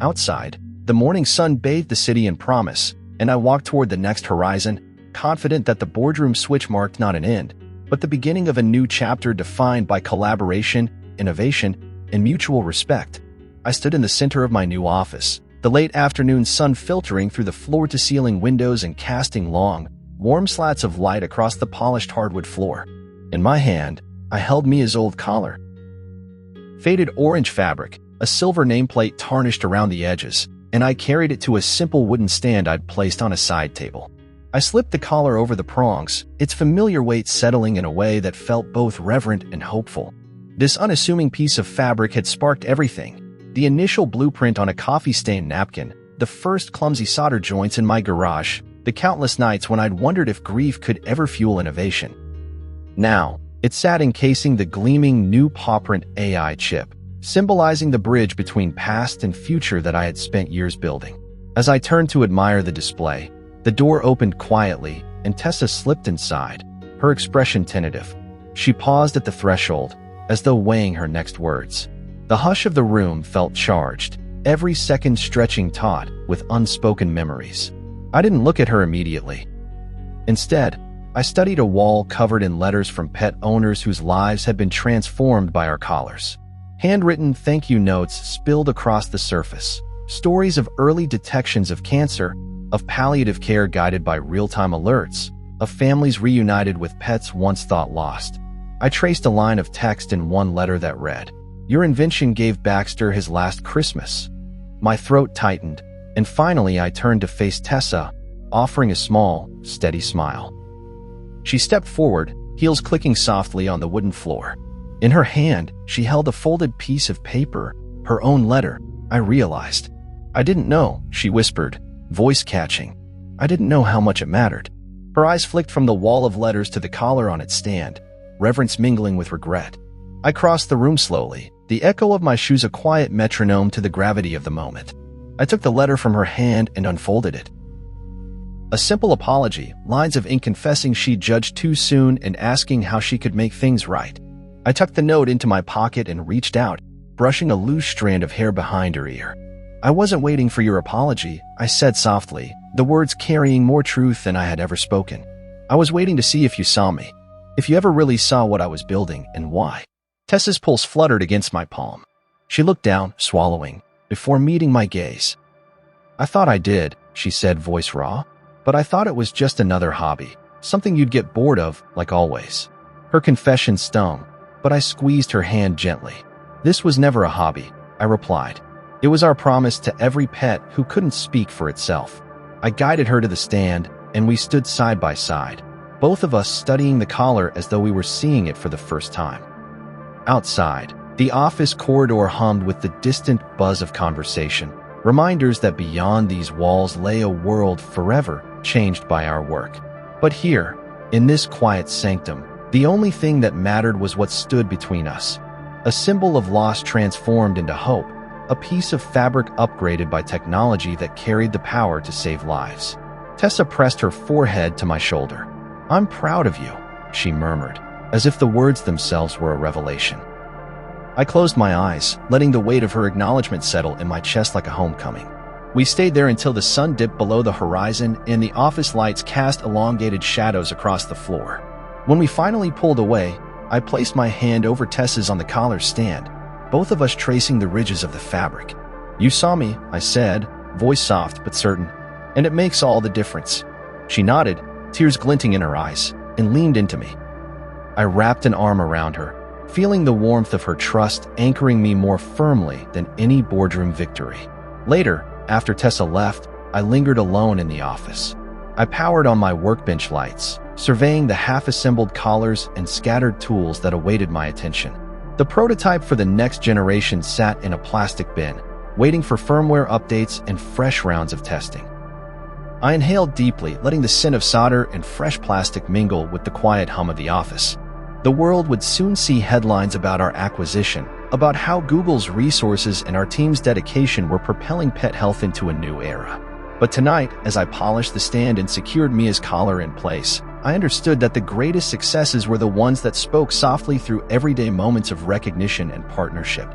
Outside, the morning sun bathed the city in promise, and I walked toward the next horizon, confident that the boardroom switch marked not an end, but the beginning of a new chapter defined by collaboration, innovation, and mutual respect. I stood in the center of my new office, the late afternoon sun filtering through the floor-to-ceiling windows and casting long, warm slats of light across the polished hardwood floor. In my hand, I held Mia's old collar. Faded orange fabric, a silver nameplate tarnished around the edges, and I carried it to a simple wooden stand I'd placed on a side table. I slipped the collar over the prongs, its familiar weight settling in a way that felt both reverent and hopeful. This unassuming piece of fabric had sparked everything: the initial blueprint on a coffee-stained napkin, the first clumsy solder joints in my garage, the countless nights when I'd wondered if grief could ever fuel innovation. Now, it sat encasing the gleaming new PawPrint AI chip, symbolizing the bridge between past and future that I had spent years building. As I turned to admire the display, the door opened quietly, and Tessa slipped inside, her expression tentative. She paused at the threshold, as though weighing her next words. The hush of the room felt charged, every second stretching taut with unspoken memories. I didn't look at her immediately. Instead, I studied a wall covered in letters from pet owners whose lives had been transformed by our collars. Handwritten thank you notes spilled across the surface, stories of early detections of cancer, of palliative care guided by real-time alerts, of families reunited with pets once thought lost. I traced a line of text in one letter that read, "Your invention gave Baxter his last Christmas." My throat tightened, and finally I turned to face Tessa, offering a small, steady smile. She stepped forward, heels clicking softly on the wooden floor. In her hand, she held a folded piece of paper, her own letter. I realized. "I didn't know," she whispered, voice catching. "I didn't know how much it mattered." Her eyes flicked from the wall of letters to the collar on its stand, reverence mingling with regret. I crossed the room slowly, the echo of my shoes a quiet metronome to the gravity of the moment. I took the letter from her hand and unfolded it. A simple apology, lines of ink confessing she'd judged too soon and asking how she could make things right. I tucked the note into my pocket and reached out, brushing a loose strand of hair behind her ear. "I wasn't waiting for your apology," I said softly, the words carrying more truth than I had ever spoken. "I was waiting to see if you saw me, if you ever really saw what I was building and why." Tessa's pulse fluttered against my palm. She looked down, swallowing, before meeting my gaze. "I thought I did," she said, voice raw. "But I thought it was just another hobby, something you'd get bored of, like always." Her confession stung, but I squeezed her hand gently. "This was never a hobby," I replied. "It was our promise to every pet who couldn't speak for itself." I guided her to the stand, and we stood side by side, both of us studying the collar as though we were seeing it for the first time. Outside, the office corridor hummed with the distant buzz of conversation, reminders that beyond these walls lay a world forever changed by our work. But here, in this quiet sanctum, the only thing that mattered was what stood between us. A symbol of loss transformed into hope, a piece of fabric upgraded by technology that carried the power to save lives. Tessa pressed her forehead to my shoulder. "I'm proud of you," she murmured, as if the words themselves were a revelation. I closed my eyes, letting the weight of her acknowledgement settle in my chest like a homecoming. We stayed there until the sun dipped below the horizon and the office lights cast elongated shadows across the floor. When we finally pulled away, I placed my hand over Tessa's on the collar stand, both of us tracing the ridges of the fabric. "You saw me," I said, voice soft but certain, "and it makes all the difference." She nodded, tears glinting in her eyes, and leaned into me. I wrapped an arm around her, feeling the warmth of her trust anchoring me more firmly than any boardroom victory. Later, after Tessa left, I lingered alone in the office. I powered on my workbench lights, surveying the half-assembled collars and scattered tools that awaited my attention. The prototype for the next generation sat in a plastic bin, waiting for firmware updates and fresh rounds of testing. I inhaled deeply, letting the scent of solder and fresh plastic mingle with the quiet hum of the office. The world would soon see headlines about our acquisition, about how Google's resources and our team's dedication were propelling pet health into a new era. But tonight, as I polished the stand and secured Mia's collar in place, I understood that the greatest successes were the ones that spoke softly through everyday moments of recognition and partnership.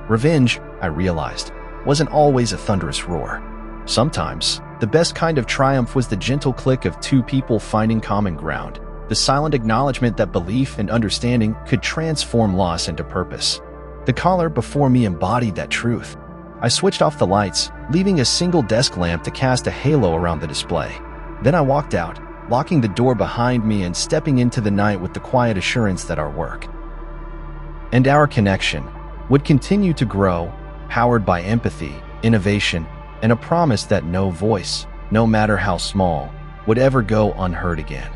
Revenge, I realized, wasn't always a thunderous roar. Sometimes, the best kind of triumph was the gentle click of two people finding common ground, the silent acknowledgement that belief and understanding could transform loss into purpose. The collar before me embodied that truth. I switched off the lights, leaving a single desk lamp to cast a halo around the display. Then I walked out, locking the door behind me and stepping into the night with the quiet assurance that our work and our connection would continue to grow, powered by empathy, innovation, and a promise that no voice, no matter how small, would ever go unheard again.